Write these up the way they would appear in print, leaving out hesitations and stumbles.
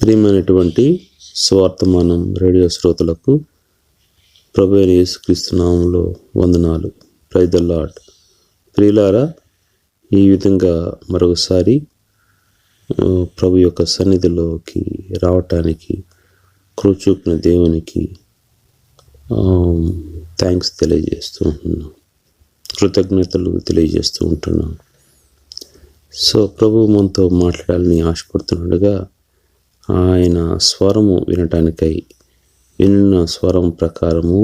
ప్రియమైనటువంటి స్వార్థమానం రేడియో శ్రోతలకు ప్రభువైన యేసుక్రీస్తు నామములో వందనాలు. Praise the Lord. ప్రియులారా, ఈ విధంగా మరొకసారి ప్రభు యొక్క సన్నిధిలోకి రావటానికి కృప చూపిన దేవునికి థ్యాంక్స్ తెలియజేస్తూ ఉంటున్నాం, కృతజ్ఞతలు తెలియజేస్తూ ఉంటున్నాం. సో ప్రభు మనతో మాట్లాడాలని ఆశపడుతుండగా ఆయన స్వరము వినటానికై, విన్న స్వరం ప్రకారము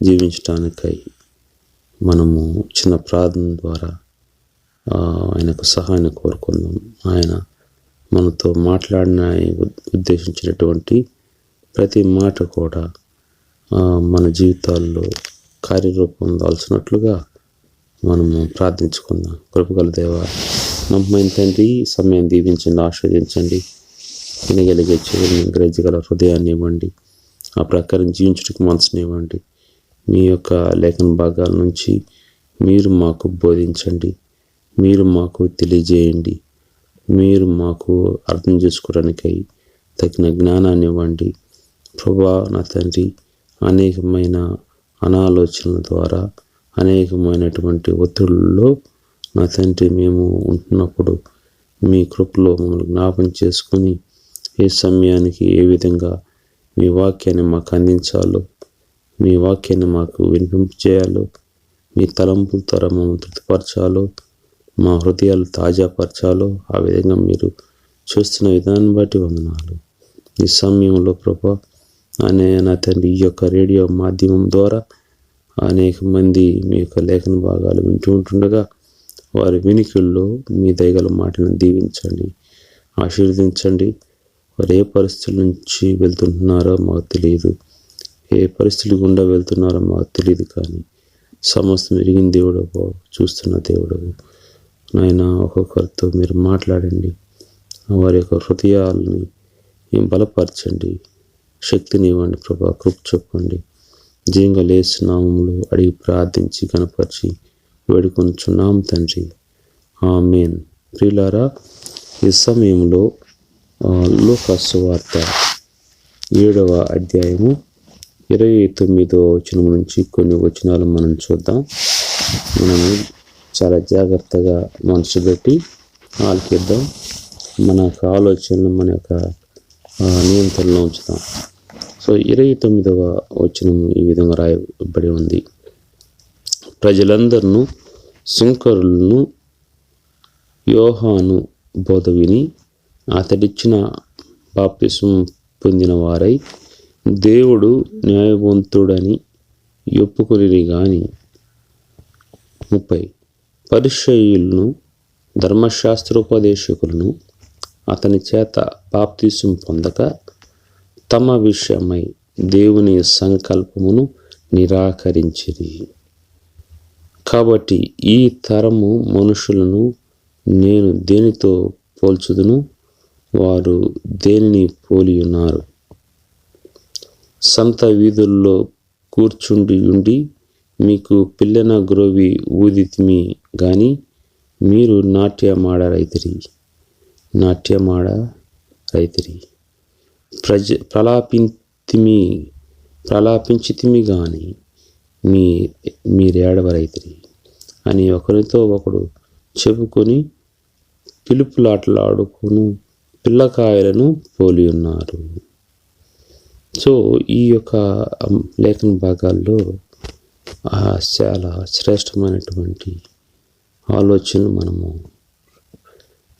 జీవించటానికై మనము చిన్న ప్రార్థన ద్వారా ఆయనకు సహాయాన్ని కోరుకుందాం. ఆయన మనతో మాట్లాడిన ఉద్దేశించినటువంటి ప్రతి మాట కూడా మన జీవితాల్లో కార్యరూపం దాల్చినట్లుగా మనము ప్రార్థించుకుందాం. కృపగల దేవా, నమ్మకమైన తండ్రి, సమయం దీవించండి, ఆస్వాదించండి. వినగలిగే చెవుల్ని, గ్రహించగల హృదయాన్ని ఇవ్వండి. ఆ ప్రకారం జీవించడానికి మనసుని ఇవ్వండి. మీ యొక్క లేఖన భాగాల నుంచి మీరు మాకు బోధించండి, మీరు మాకు తెలియజేయండి, మీరు మాకు అర్థం చేసుకోవడానికై తగిన జ్ఞానాన్ని ఇవ్వండి. ప్రభువా నా తండ్రి, అనేకమైన అనాలోచనల ద్వారా, అనేకమైనటువంటి ఒత్తిళ్ళలో నా తండ్రి మేము ఉంటున్నప్పుడు మీ కృపలో మమ్మల్ని జ్ఞాపం చేసుకుని ఏ సమయానికి ఏ విధంగా మీ వాక్యాన్ని మాకు అందించాలో, మీ వాక్యాన్ని మాకు వినిపింప చేయాలో, మీ తలంపుల ద్వారా మమ్మల్ని తృప్తిపరచాలో, మా హృదయాలు తాజాపరచాలో ఆ విధంగా మీరు చూస్తున్న విధానం బట్టి వందనాలు. ఈ సమయంలో ప్రభా నా తండ్రి, ఈ యొక్క రేడియో మాధ్యమం ద్వారా అనేక మంది మీ యొక్క లేఖన భాగాలు వింటూ ఉంటుండగా వారి వినికిల్లో మీ దయగల మాటలను దీవించండి, ఆశీర్వదించండి. వారు ఏ పరిస్థితుల నుంచి వెళ్తుంటున్నారో మాకు తెలియదు, ఏ పరిస్థితులు గుండా వెళ్తున్నారో మాకు తెలియదు, కానీ సమస్తం ఎరిగిన దేవుడవు, చూస్తున్న దేవుడవు నాయన. ఒక్కొక్కరితో మీరు మాట్లాడండి, వారి యొక్క హృదయాలని బలపరచండి, శక్తిని ఇవ్వండి ప్రభా, కృప చెప్పండి. జీవంగా లేసు నామములో అడిగి ప్రార్థించి కనపరిచి వేడుకొనుచున్నాం తండ్రి, ఆమేన్. ప్రియులారా, ఈ సమయంలో లూకా సువార్త 7వ అధ్యాయము 29వ వచనం నుంచి కొన్ని వచనాలు మనం చూద్దాం. మనము చాలా జాగ్రత్తగా మనసు పెట్టి ఆలకిద్దాం. మన యొక్క ఆలోచనలు మన యొక్క నియంత్రణలో ఉంచుతాం. సో 29వ వచనం ఈ విధంగా రాయబడి ఉంది. ప్రజలందరూ సుంకరులను యోహాను బోధ విని అతడిచ్చిన బాప్తిసం పొందిన వారై దేవుడు న్యాయవంతుడని ఒప్పుకొనిరి గాని 30 పరిసయ్యులను ధర్మశాస్త్రోపదేశకులను అతని చేత బాప్తిసం పొందక తమ విషయమై దేవుని సంకల్పమును నిరాకరించిరి. కాబట్టి ఈ తరము మనుషులను నేను దేనితో పోల్చుదును? వారు దేనిని పోలి ఉన్నారు? సంత వీధుల్లో కూర్చుండి మీకు పిల్లన గ్రోవి ఊదితిమి గాని మీరు నాట్యమాడరైతిరి. ప్రలాపించితిమి గాని మీరేడవరైతిరి అని ఒకరితో ఒకడు చెప్పుకొని పిలుపులాటలాడుకును పిల్లకాయలను పోలి ఉన్నారు. సో ఈ యొక్క లేఖన భాగాల్లో చాలా శ్రేష్టమైనటువంటి ఆలోచనలు మనము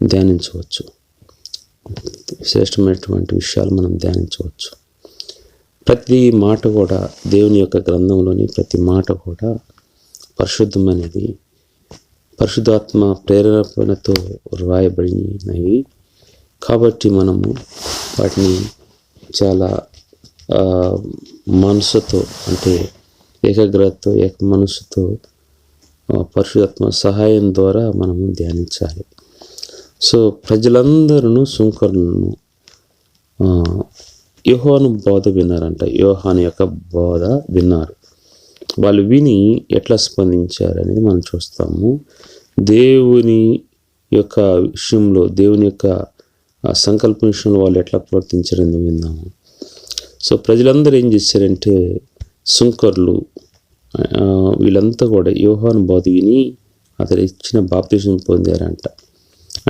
ధ్యానించవచ్చు, శ్రేష్టమైనటువంటి విషయాలు మనం ధ్యానించవచ్చు. ప్రతి మాట కూడా దేవుని యొక్క గ్రంథంలోని ప్రతి మాట కూడా పరిశుద్ధమైనది, పరిశుద్ధాత్మ ప్రేరణతో రాయబడినవి. కాబట్టి మనము వాటిని చాలా మనసుతో, అంటే ఏకాగ్రతతో, ఏక మనసుతో పరిశుద్ధాత్మ సహాయం ద్వారా మనము ధ్యానించాలి. సో ప్రజలందరూ సుంకరులను యోహాను బోధ విన్నారంట. యోహాను యొక్క బోధ విన్నారు. వాళ్ళు విని ఎట్లా స్పందించారు అనేది మనం చూస్తాము. దేవుని యొక్క విషయంలో, దేవుని యొక్క ఆ సంకల్ప విషయంలో వాళ్ళు ఎట్లా ప్రవర్తించారని విందాము. సో ప్రజలందరూ ఏం చేశారంటే, సుంకర్లు వీళ్ళంతా కూడా యోహాను బోధ విని అతడు ఇచ్చిన బాప్తిజం పొందారంట.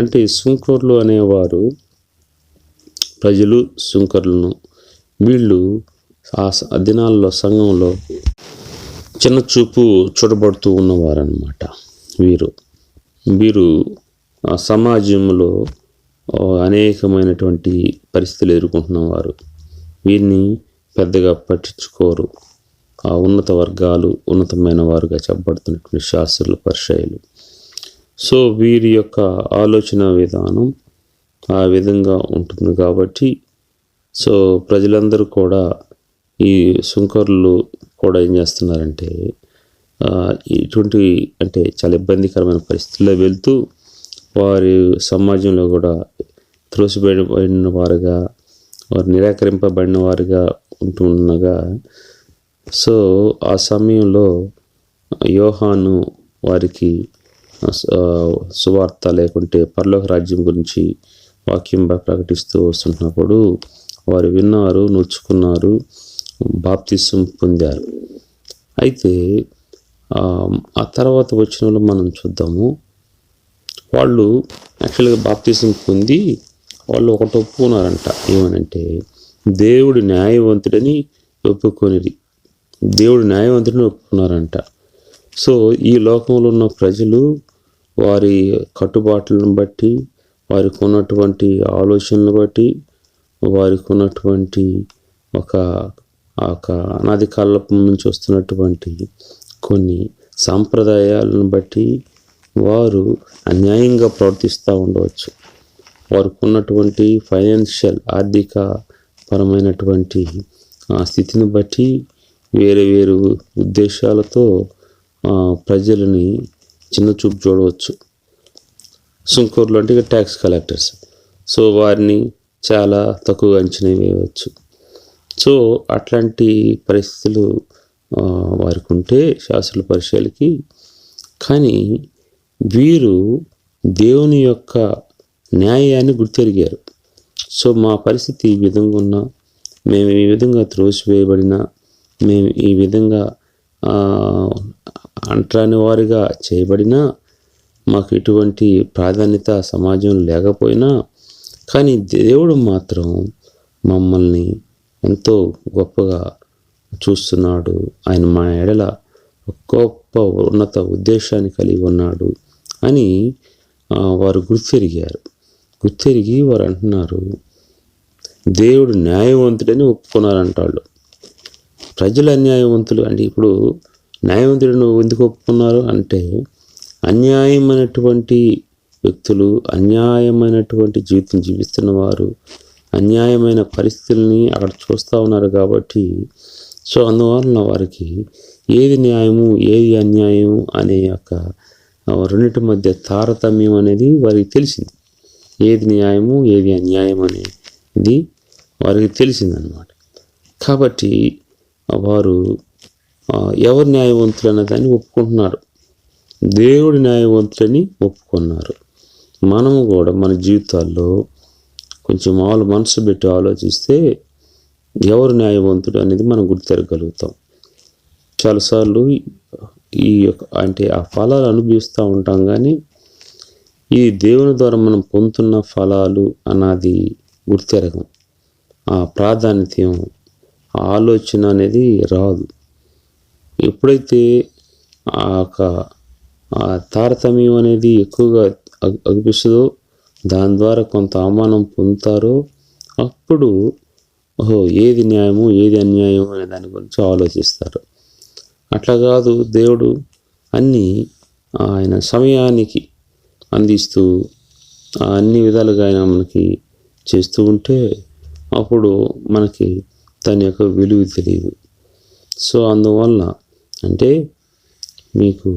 అంటే సుంకర్లు అనేవారు ప్రజలు, సుంకర్లను వీళ్ళు ఆ దినాల్లో సంఘంలో చిన్న చూపు చూడబడుతూ ఉన్నవారన్నమాట. వీరు ఆ సమాజంలో అనేకమైనటువంటి పరిస్థితులు ఎదుర్కొంటున్నవారు. వీరిని పెద్దగా పట్టించుకోరు. ఆ ఉన్నత వర్గాలు, ఉన్నతమైన వారుగా చెప్పబడుతున్నటువంటి శాస్త్రులు, పరిచయులు. సో వీరి యొక్క ఆలోచన విధానం ఆ విధంగా ఉంటుంది కాబట్టి సో ప్రజలందరూ కూడా ఈ సుంకరులు కూడా ఏం చేస్తున్నారంటే ఇటువంటి అంటే చాలా ఇబ్బందికరమైన పరిస్థితుల్లో వెళ్తూ వారి సమాజంలో కూడా త్రోసిబడిన వారుగా, వారు నిరాకరింపబడిన వారుగా ఉంటుండగా సో ఆ సమయంలో యోహాను వారికి సువార్త లేకుంటే పరలోక రాజ్యం గురించి వాక్యం ప్రకటిస్తూ వస్తున్నప్పుడు వారు విన్నారు, నొచ్చుకున్నారు, బాప్తిసం పొందారు. అయితే ఆ తర్వాత వచ్చిన వాళ్ళు మనం చూద్దాము. వాళ్ళు యాక్చువల్గా బాప్తిసం పొంది వాళ్ళు ఒకటి ఒప్పుకున్నారంట. ఏమనంటే దేవుడు న్యాయవంతుడని ఒప్పుకొనిది. దేవుడు న్యాయవంతుడిని ఒప్పుకున్నారంట. సో ఈ లోకంలో ఉన్న ప్రజలు వారి కట్టుబాట్లను బట్టి, వారికి ఉన్నటువంటి ఆలోచనలు బట్టి, వారికి ఉన్నటువంటి ఒక అనాది కాలం నుంచి వస్తున్నటువంటి కొన్ని సాంప్రదాయాలను బట్టి వారు అన్యాయంగా ప్రవర్తిస్తూ ఉండవచ్చు. వారికి ఉన్నటువంటి ఫైనాన్షియల్, ఆర్థిక పరమైనటువంటి స్థితిని బట్టి వేరే వేరు ఉద్దేశాలతో ప్రజలని చిన్న చూపు చూడవచ్చు. సుంకర్లు అంటే ఇక ట్యాక్స్ కలెక్టర్స్. సో వారిని చాలా తక్కువ అంచనా వేయవచ్చు. సో అట్లాంటి పరిస్థితులు వారికి ఉంటే శాస్త్రుల పరిచయాలకి. కానీ వీరు దేవుని యొక్క న్యాయాన్ని గుర్తెరిగారు. సో మా పరిస్థితి ఈ విధంగా ఉన్నా, మేము ఈ విధంగా త్రోసివేయబడినా, మేము ఈ విధంగా అంటరాని వారిగా చేయబడినా, మాకు ఎటువంటి ప్రాధాన్యత సమాజంలో లేకపోయినా, కానీ దేవుడు మాత్రం మమ్మల్ని ఎంతో గొప్పగా చూస్తున్నాడు. ఆయన మా ఎడల గొప్ప ఉన్నత ఉద్దేశాన్ని కలిగి ఉన్నాడు అని వారు గుర్తెరిగి వారు అంటున్నారు, దేవుడు న్యాయవంతుడని ఒప్పుకున్నారంటాళ్ళు. ప్రజలు అన్యాయవంతులు అంటే ఇప్పుడు న్యాయవంతుడిని ఎందుకు ఒప్పుకున్నారు అంటే అన్యాయమైనటువంటి వ్యక్తులు, అన్యాయమైనటువంటి జీవితం జీవిస్తున్న వారు, అన్యాయమైన పరిస్థితుల్ని అక్కడ చూస్తూ ఉన్నారు కాబట్టి సో అందువలన వారికి ఏది న్యాయము ఏది అన్యాయం అనే యొక్క రెండింటి మధ్య తారతమ్యం అనేది వారికి తెలిసింది. ఏది న్యాయము ఏది అన్యాయం అనేది వారికి తెలిసిందనమాట. కాబట్టి వారు ఎవరు న్యాయవంతులు అన్నదాన్ని ఒప్పుకుంటున్నారు. దేవుడు న్యాయవంతులని ఒప్పుకున్నారు. మనము కూడా మన జీవితాల్లో కొంచెం మనసు పెట్టి ఆలోచిస్తే ఎవరు న్యాయవంతుడు అనేది మనం గుర్తెరగలుగుతాం. చాలాసార్లు ఈ యొక్క అంటే ఆ ఫలాలు అనుభవిస్తూ ఉంటాం, కానీ ఈ దేవుని ద్వారా మనం పొందుతున్న ఫలాలు అన్నది గుర్తెరగం. ఆ ప్రాధాన్యత, ఆలోచన అనేది రాదు. ఎప్పుడైతే ఆ తారతమ్యం అనేది ఎక్కువగా అనిపిస్తుందో, దాని ద్వారా కొంత అవమానం పొందుతారో, అప్పుడు ఏది న్యాయము ఏది అన్యాయం అనే దాని గురించి ఆలోచిస్తారు. అట్లా కాదు, దేవుడు అన్నీ ఆయన సమయానికి అందిస్తూ అన్ని విధాలుగా ఆయన మనకి చేస్తూ ఉంటే అప్పుడు మనకి దాని యొక్క విలువ తెలియదు. సో అందువల్ల అంటే మీకు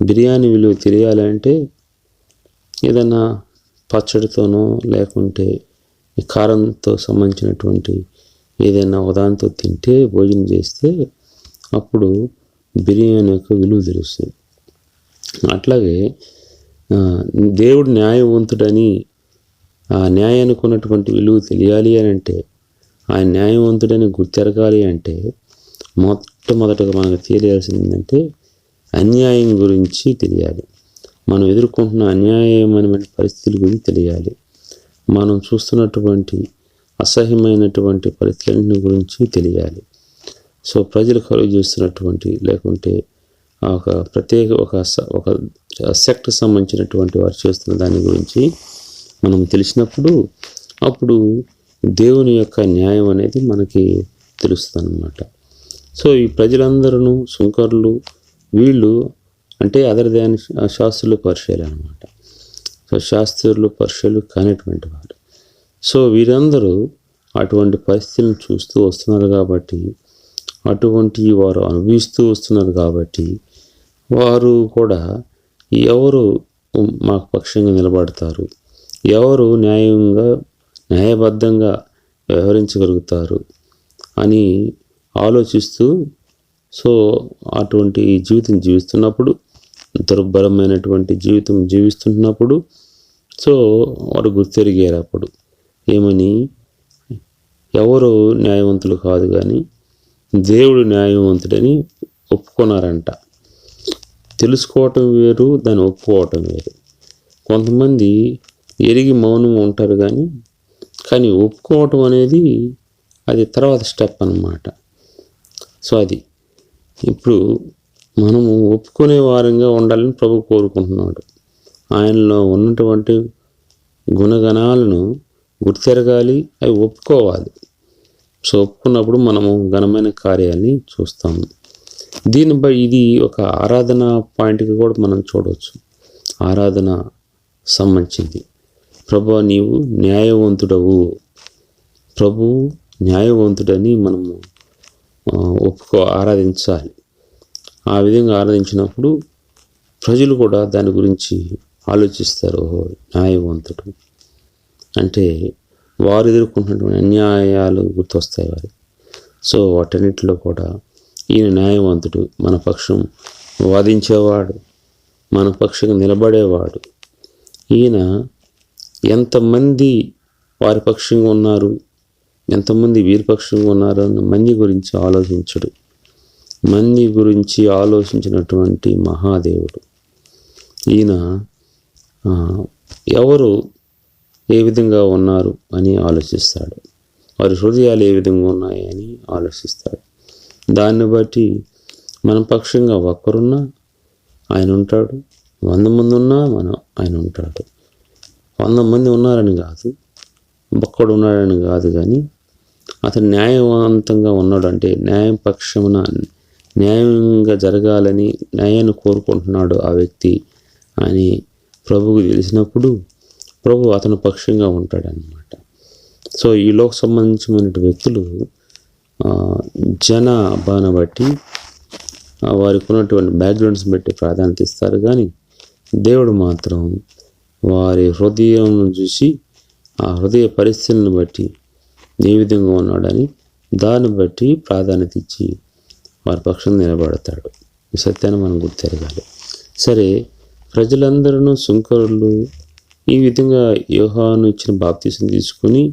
బిర్యానీ విలువ తెలియాలంటే ఏదైనా పచ్చడితోనో లేకుంటే కారంతో సంబంధించినటువంటి ఏదైనా ఉదాహరణతో తింటే, భోజనం చేస్తే అప్పుడు బిర్యానీ యొక్క విలువ తెలుస్తుంది. అట్లాగే దేవుడు న్యాయవంతుడని, ఆ న్యాయానికి ఉన్నటువంటి విలువ తెలియాలి అని అంటే, ఆ న్యాయవంతుడని గుర్తెరగాలి అంటే మొట్టమొదటగా మనకు తెలియాల్సింది ఏంటంటే అన్యాయం గురించి తెలియాలి. మనం ఎదుర్కొంటున్న అన్యాయమైన పరిస్థితుల గురించి తెలియాలి. మనం చూస్తున్నటువంటి అసహ్యమైనటువంటి పరిస్థితుల గురించి తెలియాలి. సో ప్రజలు కలుగు చేస్తున్నటువంటి, లేకుంటే ఒక ప్రత్యేక ఒక సెక్ట్ సంబంధించినటువంటి వారు చేస్తున్న దాని గురించి మనం తెలిసినప్పుడు అప్పుడు దేవుని యొక్క న్యాయం అనేది మనకి తెలుస్తుంది అన్నమాట. సో ఈ ప్రజలందరూ సుంకరులు, వీళ్ళు అంటే అదర్ దాన్ శాస్త్రులు, పరిచయాలు అనమాట. సో శాస్త్రులు, పరిచయాలు కానిటువంటి వారు. సో వీరందరూ అటువంటి పరిస్థితులను చూస్తూ వస్తున్నారు కాబట్టి, అటువంటి వారు అనుభవిస్తూ వస్తున్నారు కాబట్టి, వారు కూడా ఎవరు మాకు పక్షంగా నిలబడతారు, ఎవరు న్యాయబద్ధంగా వ్యవహరించగలుగుతారు అని ఆలోచిస్తూ, సో అటువంటి జీవితం జీవిస్తున్నప్పుడు, దుర్భరమైనటువంటి జీవితం జీవిస్తున్నప్పుడు, సో వారు గుర్తెరిగారు అప్పుడు ఏమని, ఎవరు న్యాయవంతులు కాదు కానీ దేవుడు న్యాయవంతుడని ఒప్పుకున్నారంట. తెలుసుకోవటం వేరు, దాన్ని ఒప్పుకోవటం వేరు. కొంతమంది ఎరిగి మౌనం ఉంటారు కానీ ఒప్పుకోవటం అనేది అది తర్వాత స్టెప్ అన్నమాట. సో అది ఇప్పుడు మనము ఒప్పుకునే వారంగా ఉండాలని ప్రభు కోరుకుంటున్నాడు. ఆయనలో ఉన్నటువంటి గుణగణాలను గుర్తెరగాలి, అవి ఒప్పుకోవాలి. సో ఒప్పుకున్నప్పుడు మనము ఘనమైన కార్యాన్ని చూస్తాము. దీనిపై ఇది ఒక ఆరాధన పాయింట్గా కూడా మనం చూడవచ్చు. ఆరాధన సంబంధించింది. ప్రభు నీవు న్యాయవంతుడవు, ప్రభు న్యాయవంతుడని మనము ఆరాధించాలి. ఆ విధంగా ఆరాధించినప్పుడు ప్రజలు కూడా దాని గురించి ఆలోచిస్తారు. న్యాయవంతుడు అంటే వారు ఎదుర్కొంటున్నటువంటి అన్యాయాలు గుర్తొస్తాయి వారికి. సో వాటన్నిటిలో కూడా ఈయన న్యాయవంతుడు, మన పక్షం వాదించేవాడు, మన పక్షంగా నిలబడేవాడు. ఈయన ఎంతమంది వారి పక్షంగా ఉన్నారు, ఎంతమంది వీరి పక్షంగా ఉన్నారు అన్న మంది గురించి ఆలోచించడు. మంది గురించి ఆలోచించినటువంటి మహాదేవుడు ఈయన. ఎవరు ఏ విధంగా ఉన్నారు అని ఆలోచిస్తాడు, వారి హృదయాలు ఏ విధంగా ఉన్నాయి అని ఆలోచిస్తాడు. దాన్ని బట్టి మన పక్షంగా ఒక్కరున్నా ఆయన ఉంటాడు, 100 మంది ఉన్నా ఆయన ఉంటాడు. 100 మంది ఉన్నారని కాదు, ఒక్కడు ఉన్నాడని కాదు, కానీ అతను న్యాయవంతంగా ఉన్నాడు అంటే న్యాయపక్షమున న్యాయంగా జరగాలని న్యాయాన్ని కోరుకుంటున్నాడు ఆ వ్యక్తి అని ప్రభువుకు తెలిసినప్పుడు ప్రభు అతని పక్షంగా ఉంటాడనమాట. సో ఈ లోక సంబంధించిన వ్యక్తులు జనాభాను బట్టి వారికి ఉన్నటువంటి బ్యాక్గ్రౌండ్స్ బట్టి ప్రాధాన్యత ఇస్తారు, కానీ దేవుడు మాత్రం వారి హృదయం చూసి ఆ హృదయ పరిస్థితులను బట్టి ఏ విధంగా ఉన్నాడని దాన్ని బట్టి ప్రాధాన్యత ఇచ్చి వారి పక్షం నిలబడతాడు. ఈ సత్యాన్ని మనం గుర్తెరగాలి. సరే, ప్రజలందరూ సుంకరులు ఈ విధంగా యోహాను ఇచ్చిన బాప్తీసం తీసుకుని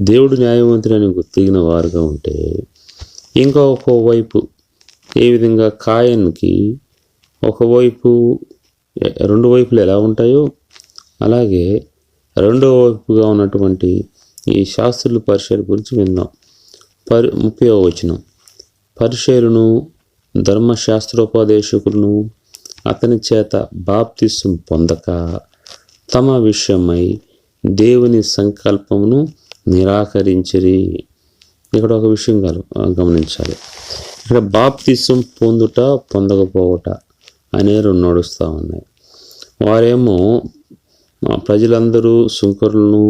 దేవుడు న్యాయవంతుడని గుర్తిగిన వారుగా ఉంటే, ఇంకొక వైపు ఏ విధంగా కాయన్కి ఒకవైపు 2 వైపులు ఎలా ఉంటాయో అలాగే రెండో వైపుగా ఉన్నటువంటి ఈ శాస్త్రుల పరిచయాల గురించి విందాం. 30వ వచనం. పరిచయులను ధర్మశాస్త్రోపదేశకులను అతని చేత బాప్తిసం పొందక తమ విషయమై దేవుని సంకల్పమును నిరాకరించిరి. ఇక్కడ ఒక విషయం గమనించాలి. ఇక్కడ బాప్తిసం పొందుట పొందకపోవట అనే 2 నడుస్తూ ఉన్నాయి. వారేమో ప్రజలందరూ సుంకరులను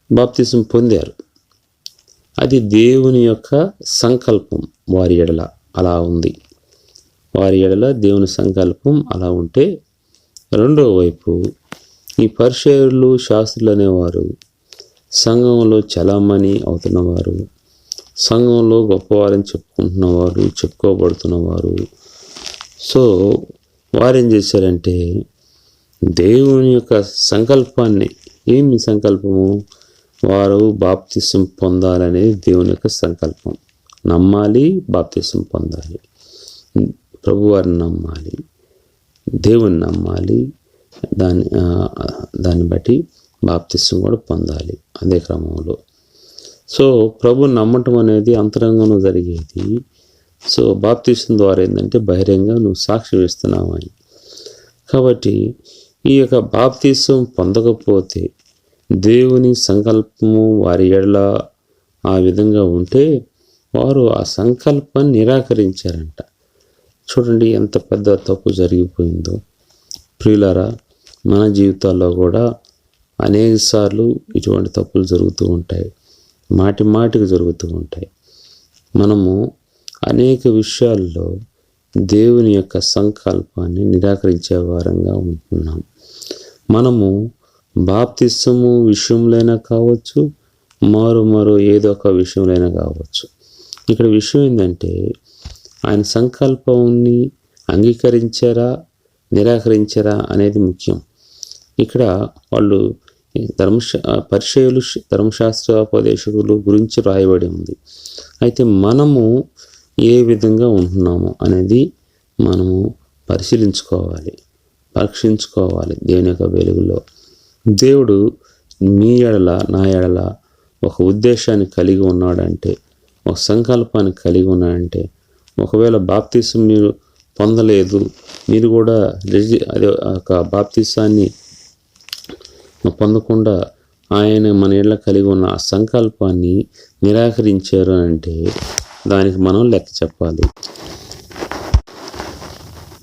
బాప్తిసం పొందారు. అది దేవుని యొక్క సంకల్పం వారి ఎడల అలా ఉంది. వారి ఎడల దేవుని సంకల్పం అలా ఉంటే, రెండో వైపు ఈ పరిచయులు శాస్త్రులు అనేవారు సంఘంలో చలామణి అవుతున్నవారు, సంఘంలో గొప్పవారని చెప్పుకోబడుతున్నవారు. సో వారేం చేశారంటే దేవుని యొక్క సంకల్పాన్ని, ఏమి సంకల్పము? వారు బాప్తిసం పొందాలనేది దేవుని యొక్క సంకల్పం. నమ్మాలి, బాప్తిసం పొందాలి, ప్రభువారిని నమ్మాలి, దేవుని నమ్మాలి, దాన్ని బట్టి బాప్తిసం కూడా పొందాలి అదే క్రమంలో. సో ప్రభు నమ్మటం అనేది అంతరంగంలో జరిగేది. సో బాప్తిసం ద్వారా ఏంటంటే బహిరంగ నువ్వు సాక్ష్యం ఇస్తున్నావు అని. కాబట్టి ఈ యొక్క బాప్తిసం పొందకపోతే దేవుని సంకల్పము వారి ఎడల ఆ విధంగా ఉంటే వారు ఆ సంకల్పాన్ని నిరాకరించారంట. చూడండి ఎంత పెద్ద తప్పు జరిగిపోయిందో. ప్రియులారా, మన జీవితాల్లో కూడా అనేక సార్లు ఇటువంటి తప్పులు జరుగుతూ ఉంటాయి, మాటికి జరుగుతూ ఉంటాయి. మనము అనేక విషయాల్లో దేవుని యొక్క సంకల్పాన్ని నిరాకరించే వారంగా ఉంటున్నాం. మనము బాప్తిసము విషయంలోనైనా కావచ్చు, మరో ఏదో ఒక విషయంలోనైనా కావచ్చు. ఇక్కడ విషయం ఏంటంటే ఆయన సంకల్పాన్ని అంగీకరించారా నిరాకరించారా అనేది ముఖ్యం. ఇక్కడ వాళ్ళు పరిచయులు ధర్మశాస్త్రోపదేశకులు గురించి రాయబడి ఉంది. అయితే మనము ఏ విధంగా ఉంటున్నాము అనేది మనము పరిశీలించుకోవాలి, పరీక్షించుకోవాలి. దేవుని యొక్క వెలుగులో దేవుడు మీ ఎడల నా ఎడల ఒక ఉద్దేశాన్ని కలిగి ఉన్నాడంటే, ఒక సంకల్పాన్ని కలిగి ఉన్నాడంటే, ఒకవేళ బాప్తిసం మీరు పొందలేదు, మీరు కూడా అదే ఒక బాప్తిసాన్ని పొందకుండా ఆయన మన ఎడల కలిగి ఉన్న ఆ సంకల్పాన్ని నిరాకరించారు అంటే దానికి మనం లెక్క చెప్పాలి.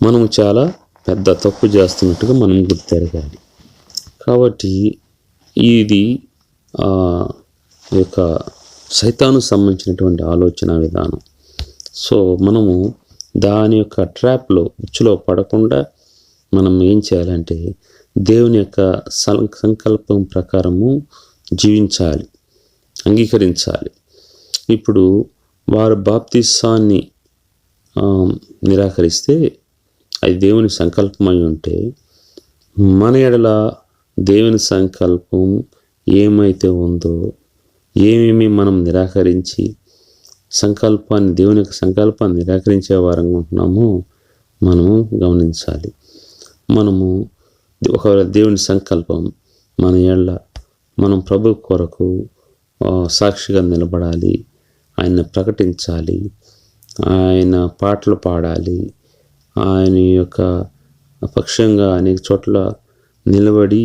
మనము చాలా పెద్ద తప్పు చేస్తున్నట్టుగా మనం గుర్తెరగాలి. కాబట్టి ఇది యొక్క సైతాను సంబంధించినటువంటి ఆలోచన విధానం. సో మనము దాని యొక్క ట్రాప్లో ఉచ్చులో పడకుండా మనం ఏం చేయాలంటే దేవుని యొక్క సంకల్పం ప్రకారము జీవించాలి, అంగీకరించాలి. ఇప్పుడు వారు బాప్తిసాన్ని నిరాకరిస్తే అది దేవుని సంకల్పమై ఉంటే, మన ఎడల దేవుని సంకల్పం ఏమైతే ఉందో, ఏమేమి మనం నిరాకరించి దేవుని యొక్క సంకల్పాన్ని నిరాకరించే వారంగా ఉంటున్నామో మనము గమనించాలి. మనము ఒకవేళ దేవుని సంకల్పం మన ఎడల మనం ప్రభు కొరకు సాక్షిగా నిలబడాలి, ఆయన ప్రకటించాలి, ఆయన పాటలు పాడాలి, ఆయన యొక్క పక్షంగా అనేక చోట్ల నిలబడి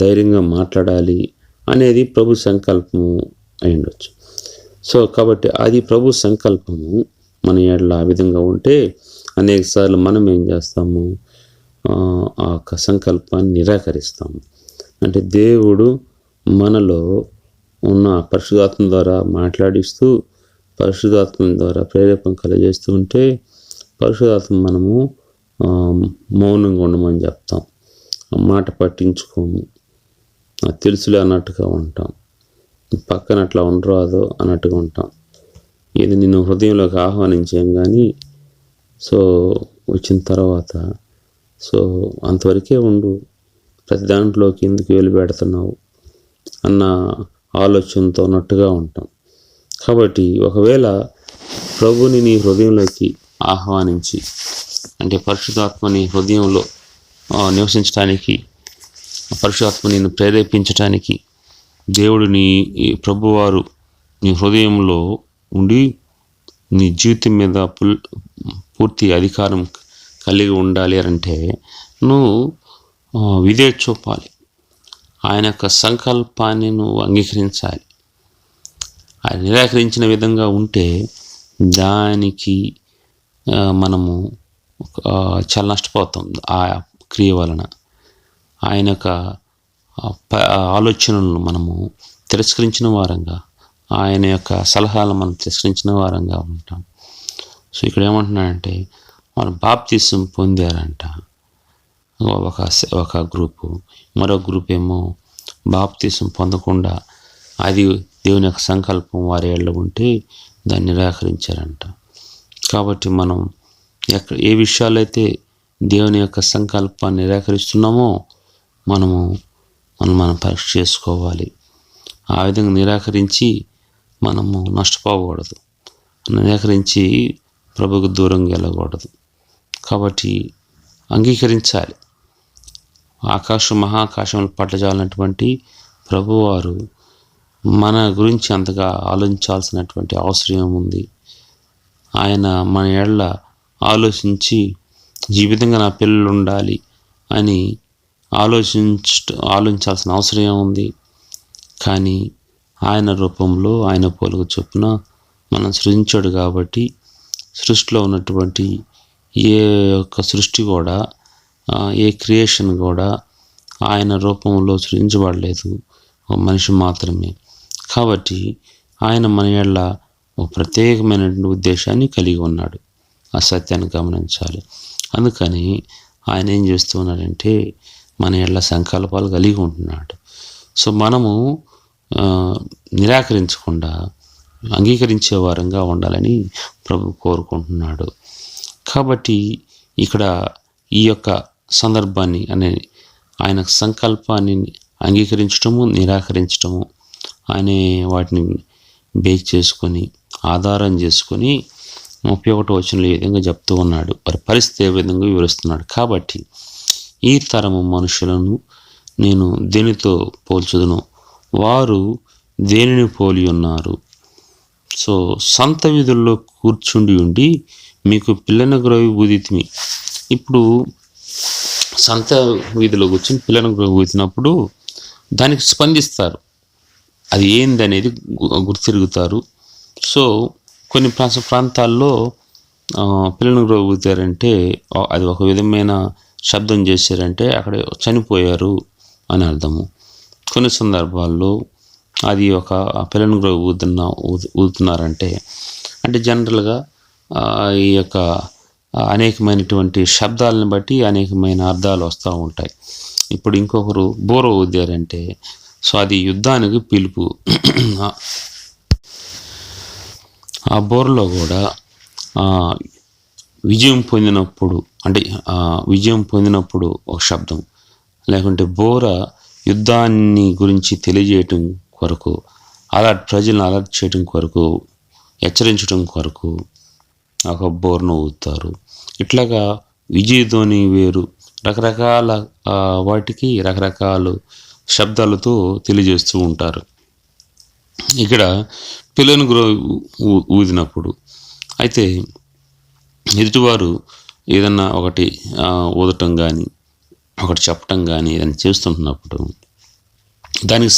ధైర్యంగా మాట్లాడాలి అనేది ప్రభు సంకల్పము అయి ఉండొచ్చు. సో కాబట్టి అది ప్రభు సంకల్పము మన ఎడల ఆ విధంగా ఉంటే అనేక సార్లు మనం ఏం చేస్తాము, ఆ యొక్క సంకల్పాన్ని నిరాకరిస్తాము. అంటే దేవుడు మనలో ఉన్న పరిశుద్ధాత్మ ద్వారా మాట్లాడిస్తూ, పరిశుద్ధాత్మ ద్వారా ప్రేరేపణ కలిగజేస్తూ ఉంటే పరిశుద్ధాత్మ మనము మౌనంగా ఉండమని చెప్తాం, మాట పట్టించుకోము, తెలుసులే అన్నట్టుగా ఉంటాం, పక్కన అట్లా ఉండరాదో అన్నట్టుగా ఉంటాం. ఇది నిన్ను హృదయంలోకి ఆహ్వానించాం కానీ సో వచ్చిన తర్వాత సో అంతవరకే ఉండు, ప్రతి దాంట్లోకి ఎందుకు వేలు పెడుతున్నావు అన్న ఆలోచనతో ఉన్నట్టుగా ఉంటాం. కాబట్టి ఒకవేళ ప్రభుని నీ హృదయంలోకి ఆహ్వానించి, అంటే పరిశుద్ధాత్మని హృదయంలో నివసించడానికి, పరిశుద్ధాత్మ నిన్ను ప్రేరేపించటానికి దేవుడు ప్రభువారు నీ హృదయంలో ఉండి నీ జీవితం మీద పూర్తి అధికారం కలిగి ఉండాలి అంటే నువ్వు విధేయత చూపాలి, ఆయన యొక్క సంకల్పాన్ని నువ్వు అంగీకరించాలి. ఆయన నిరాకరించిన విధంగా ఉంటే దానికి మనము చాలా నష్టపోతాం. ఆ క్రియ వలన ఆయన యొక్క ఆలోచనలను మనము తిరస్కరించిన వారంగా, ఆయన యొక్క సలహాలను మనం తిరస్కరించిన వారంగా ఉంటాం. సో ఇక్కడ ఏమంటున్నాడంటే మనం బాప్తిసం పొందారంట ఒక గ్రూపు, మరో గ్రూప్ ఏమో బాప్తిసం పొందకుండా అది దేవుని యొక్క సంకల్పం వారి ఏళ్ళ ఉంటే దాన్ని నిరాకరించారంట. కాబట్టి మనం ఏ విషయాలైతే దేవుని యొక్క సంకల్పాన్ని నిరాకరిస్తున్నామో మనం పరీక్ష చేసుకోవాలి. ఆ విధంగా నిరాకరించి మనము నష్టపోకూడదు, నిరాకరించి ప్రభువుకు దూరంగా వెళ్ళకూడదు. కాబట్టి అంగీకరించాలి. మహాకాశంలో పట్టజాలన్నటువంటి ప్రభువారు మన గురించి అంతగా ఆలోచించాల్సినటువంటి అవసరం ఉంది. ఆయన మన ఏళ్ళ ఆలోచించి ఈ విధంగా నా పిల్లలు ఉండాలి అని ఆలోచించాల్సిన అవసరం ఉంది. కానీ ఆయన రూపంలో ఆయన పోలుకు చొప్పున మనం సృజించాడు కాబట్టి సృష్టిలో ఉన్నటువంటి ఏ ఒక్క సృష్టి కూడా, ఏ క్రియేషన్ కూడా ఆయన రూపంలో సృజించబడలేదు, ఒక మనిషి మాత్రమే. కాబట్టి ఆయన మన యెడల ఒక ప్రత్యేకమైనటువంటి ఉద్దేశాన్ని కలిగి ఉన్నాడు. ఆ సత్యాన్ని గమనించాలి. అందుకని ఆయన ఏం చేస్తూ ఉన్నాడంటే మన యెడల సంకల్పాలు కలిగి ఉంటున్నాడు. సో మనము నిరాకరించకుండా అంగీకరించే వారంగా ఉండాలని ప్రభు కోరుకుంటున్నాడు. కాబట్టి ఇక్కడ ఈ యొక్క సందర్భాన్ని ఆయన సంకల్పాన్ని అంగీకరించటము, నిరాకరించటము అనే వాటిని బేస్ చేసుకొని, ఆధారం చేసుకొని 31వ వచనంలో ఈ విధంగా చెప్తూ ఉన్నాడు. వారి పరిస్థితి ఏ విధంగా వివరిస్తున్నాడు. కాబట్టి ఈ తరము మనుషులను నేను దేనితో పోల్చుదును, వారు దేనిని పోలి ఉన్నారు. సో సంత వీధుల్లో కూర్చుండి ఉండి మీకు పిల్లన గ్రోవి ఊదితిమి. ఇప్పుడు సంత వీధిలో కూర్చొని పిల్లన గ్రోవి ఊదినప్పుడు దానికి స్పందిస్తారు. అది ఏంది అనేది గుర్తిరుగుతారు. సో కొన్ని ప్రాంతాల్లో పిల్లన గ్రోవి ఊతారంటే అది ఒక విధమైన శబ్దం చేశారంటే అక్కడ చనిపోయారు అని అర్థము. కొన్ని సందర్భాల్లో అది ఒక పిల్లన గ్రోవి ఊదుతున్నారంటే అంటే జనరల్గా ఈ యొక్క అనేకమైనటువంటి శబ్దాలను బట్టి అనేకమైన అర్థాలు వస్తూ ఉంటాయి. ఇప్పుడు ఇంకొకరు బోర ఊదారంటే సో అది యుద్ధానికి పిలుపు. ఆ బోర్లో కూడా విజయం పొందినప్పుడు ఒక శబ్దం, లేకుంటే బోర యుద్ధాన్ని గురించి తెలియజేయటం కొరకు, ప్రజలను అలర్ట్ చేయడం కొరకు, హెచ్చరించడం కొరకు ఒక బోర్ను ఊదుతారు. ఇట్లాగా విజయధ్వని వేరు, రకరకాల వాటికి రకరకాల శబ్దాలతో తెలియజేస్తూ ఉంటారు. ఇక్కడ పిల్లలను ఊదినప్పుడు అయితే ఎదుటివారు ఏదన్నా ఒకటి ఊదటం కానీ ఒకటి చెప్పటం కానీ ఏదైనా చేస్తుంటున్నప్పుడు దానికి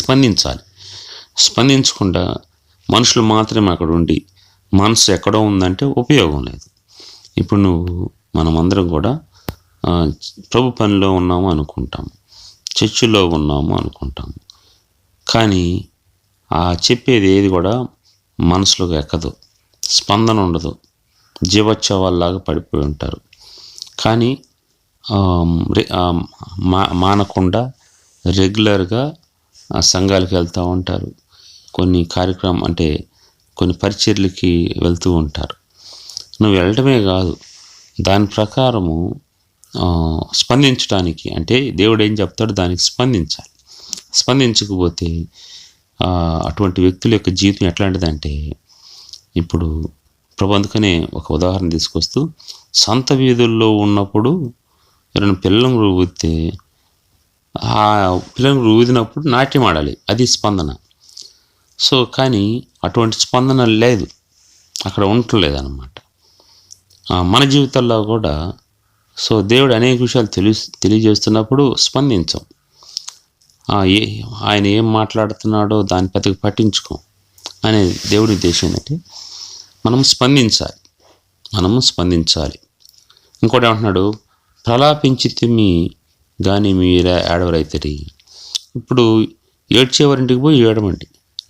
స్పందించకుండా మనుషులు మాత్రమే అక్కడ ఉండి మనసు ఎక్కడో ఉందంటే ఉపయోగం లేదు. ఇప్పుడు మనమందరం కూడా ప్రభు పనిలో ఉన్నాము అనుకుంటాము, చర్చిలో ఉన్నాము అనుకుంటాము, కానీ చెప్పేది ఏది కూడా మనసులోకి ఎక్కదు, స్పందన ఉండదు, జీవోత్సవాల్లాగా పడిపోయి ఉంటారు. కానీ మానకుండా రెగ్యులర్గా సంఘాలకు వెళ్తూ ఉంటారు, కొన్ని కార్యక్రమం అంటే కొన్ని పరిచర్లకి వెళ్తూ ఉంటారు. నువ్వు వెళ్ళటమే కాదు, దాని ప్రకారము స్పందించడానికి అంటే దేవుడు ఏం చెప్తాడో దానికి స్పందించాలి. స్పందించకపోతే అటువంటి వ్యక్తుల యొక్క జీవితం ఎట్లాంటిదంటే, ఇప్పుడు ప్రభు అందుకనే ఒక ఉదాహరణ తీసుకొస్తూ సంత వీధుల్లో ఉన్నప్పుడు ఎవరైనా పిల్లలను ఊదితే ఆ పిల్లలను ఊదినప్పుడు నాట్యం ఆడాలి, అది స్పందన. సో కానీ అటువంటి స్పందన లేదు, అక్కడ ఉండట్లేదు అన్నమాట. మన జీవితాల్లో కూడా సో దేవుడు అనేక విషయాలు తెలియజేస్తున్నప్పుడు స్పందించం. ఆయన ఏం మాట్లాడుతున్నాడో దాని పెద్దగా పట్టించుకోం అనే దేవుడి ఉద్దేశం ఏంటంటే మనము స్పందించాలి. ఇంకోటి ఏమంటున్నాడు, ప్రలాపించితిమి కానీ మీరా ఏడవరైతరి. ఇప్పుడు ఏడ్చేవారింటికి పోయి ఏడవండి,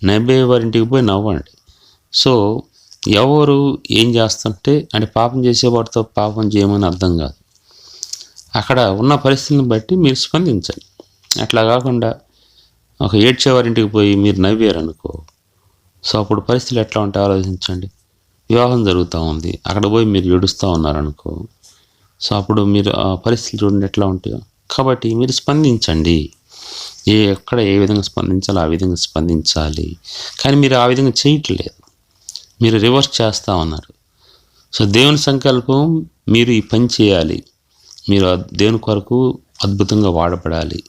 నవ్వేవారింటికి పోయి నవ్వండి. సో ఎవరు ఏం చేస్తుంటే అంటే పాపం చేసేవాడితో పాపం చేయమని అర్థం కాదు. అక్కడ ఉన్న పరిస్థితిని బట్టి మీరు స్పందించాలి. అట్లా కాకుండా ఒక ఏడ్చేవారింటికి పోయి మీరు నవ్వారనుకో, సో అప్పుడు పరిస్థితులు ఎట్లా ఉంటాయో ఆలోచించండి. వివాహం జరుగుతూ ఉంది, అక్కడ పోయి మీరు ఏడుస్తూ ఉన్నారనుకో, సో అప్పుడు మీరు ఆ పరిస్థితులు చూడండి ఎట్లా ఉంటాయో. కాబట్టి మీరు స్పందించండి. ఎక్కడ ఏ విధంగా స్పందించాలో ఆ విధంగా స్పందించాలి. కానీ మీరు ఆ విధంగా చేయట్లేదు, మీరు రివర్స్ చేస్తూ ఉన్నారు. సో దేవుని సంకల్పం, మీరు ఈ పని చేయాలి, మీరు దేవుని కొరకు అద్భుతంగా వాడబడాలి,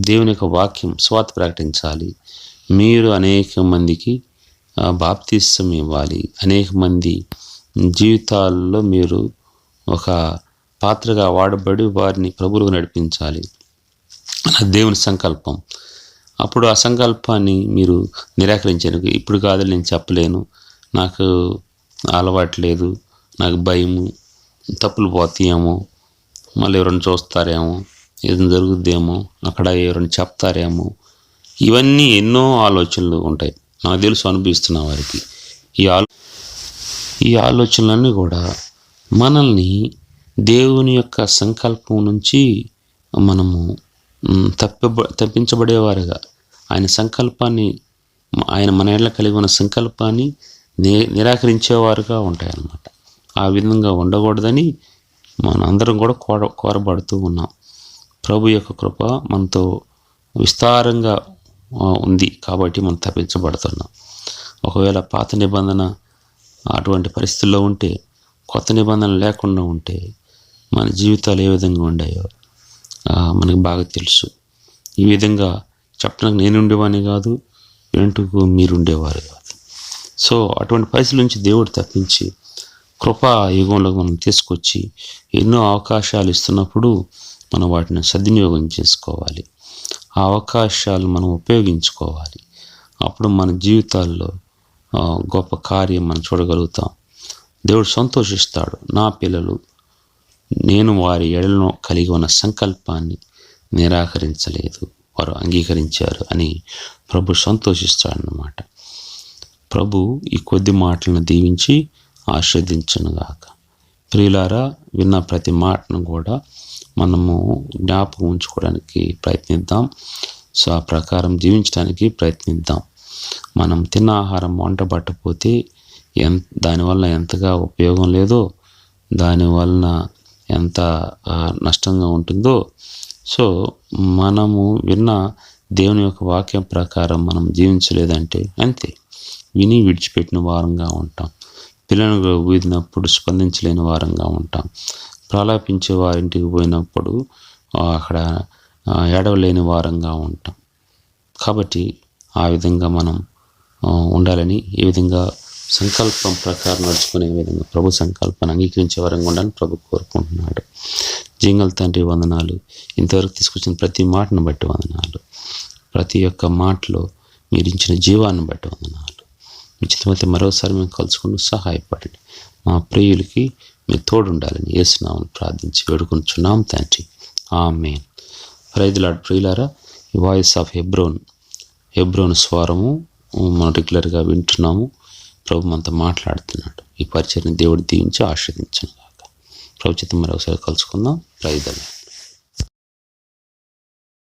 దేవుని యొక్క వాక్యం స్వార్థ ప్రకటించాలి, మీరు అనేక మందికి బాప్తిసం ఇవ్వాలి, అనేక మంది జీవితాల్లో మీరు ఒక పాత్రగా వాడబడి వారిని ప్రభువుకు నడిపించాలి అన్న దేవుని సంకల్పం. అప్పుడు ఆ సంకల్పాన్ని మీరు నిరాకరించారు. ఇప్పుడు కాదు, నేను చెప్పలేను, నాకు అలవాటు లేదు, నాకు భయము, తప్పులు పోతాయేమో, మళ్ళీ ఎవరైనా చూస్తారేమో, ఏదైనా జరుగుద్దేమో, అక్కడ ఎవరైనా చెప్తారేమో, ఇవన్నీ ఎన్నో ఆలోచనలు ఉంటాయి. నాకు తెలుసు, అనుభవిస్తున్న వారికి ఈ ఆలోచనలన్నీ కూడా మనల్ని దేవుని యొక్క సంకల్పం నుంచి మనము తప్పించబడేవారుగా, ఆయన సంకల్పాన్ని, ఆయన మన ఏళ్ళ కలిగి ఉన్న సంకల్పాన్ని నిరాకరించేవారుగా ఉంటాయన్నమాట. ఆ విధంగా ఉండకూడదని మనందరం కూడా కోరబడుతూ ఉన్నాం. ప్రభు యొక్క కృప మనతో విస్తారంగా ఉంది కాబట్టి మనం తప్పించబడుతున్నాం. ఒకవేళ పాత నిబంధన అటువంటి పరిస్థితుల్లో ఉంటే, కొత్త నిబంధన లేకుండా ఉంటే మన జీవితాలు ఏ విధంగా ఉండాయో మనకు బాగా తెలుసు. ఈ విధంగా చెప్పడానికి నేను ఉండేవాడిని కాదు, వింటూ మీరు ఉండేవారు కాదు. సో అటువంటి పరిస్థితుల నుంచి దేవుడు తప్పించి కృపా యుగంలోకి మనం తీసుకొచ్చి ఎన్నో అవకాశాలు ఇస్తున్నప్పుడు మనం వాటిని సద్వినియోగం చేసుకోవాలి. ఆ అవకాశాలు మనం ఉపయోగించుకోవాలి. అప్పుడు మన జీవితాల్లో గొప్ప కార్యం మనం చూడగలుగుతాం. దేవుడు సంతోషిస్తాడు. నా పిల్లలు నేను వారి ఎడలను కలిగి ఉన్న సంకల్పాన్ని నిరాకరించలేదు, వారు అంగీకరించారు అని ప్రభు సంతోషిస్తాడన్నమాట. ప్రభు ఈ కొద్ది మాటలను దీవించి ఆశీర్వదించునుగాక. ప్రియులారా, విన్న ప్రతి మాటను కూడా మనము జ్ఞాపకం ఉంచుకోవడానికి ప్రయత్నిద్దాం. సో ఆ ప్రకారం జీవించడానికి ప్రయత్నిద్దాం. మనం తిన్న ఆహారం వంట పట్టకపోతే దానివల్ల ఎంతగా ఉపయోగం లేదో, దానివలన ఎంత నష్టంగా ఉంటుందో, సో మనము విన్న దేవుని యొక్క వాక్యం ప్రకారం మనం జీవించలేదంటే అంతే, విని విడిచిపెట్టిన వారంగా ఉంటాం. పిల్లలను ఊదినప్పుడు స్పందించలేని వారంగా ఉంటాం. ప్రలాపించే వారింటికి పోయినప్పుడు అక్కడ ఏడవలేని వారంగా ఉంటాం. కాబట్టి ఆ విధంగా మనం ఉండాలని, ఏ విధంగా సంకల్పం ప్రకారం నడుచుకునే విధంగా ప్రభు సంకల్పాన్ని అంగీకరించే వారంగా ఉండాలని ప్రభు కోరుకుంటున్నాడు. జీంగల్ తండ్రి వందనాలు. ఇంతవరకు తీసుకొచ్చిన ప్రతి మాటను బట్టి వందనాలు. ప్రతి ఒక్క మాటలో మీరు ఇచ్చిన జీవాన్ని బట్టి వందనాలు. మీ చిత్తమైతే మరోసారి మేము కలుసుకుంటూ సహాయపడండి. మా ప్రియులకి మీరు తోడుండాలని యేసు నామమున ప్రార్థించి వేడుకొనుచున్నాం తండ్రి. ఆమేన్. ప్రియులారా, ఈ వాయిస్ ఆఫ్ హెబ్రోన్ స్వరము మనం రెగ్యులర్గా వింటున్నాము. ప్రభు మనతో మాట్లాడుతున్నాడు. ఈ పరిచయాన్ని దేవుడు దీవించి ఆశీర్వదించును గాక. ప్రభు చిత్తం మరొకసారి కలుసుకుందాం. Praise the lord.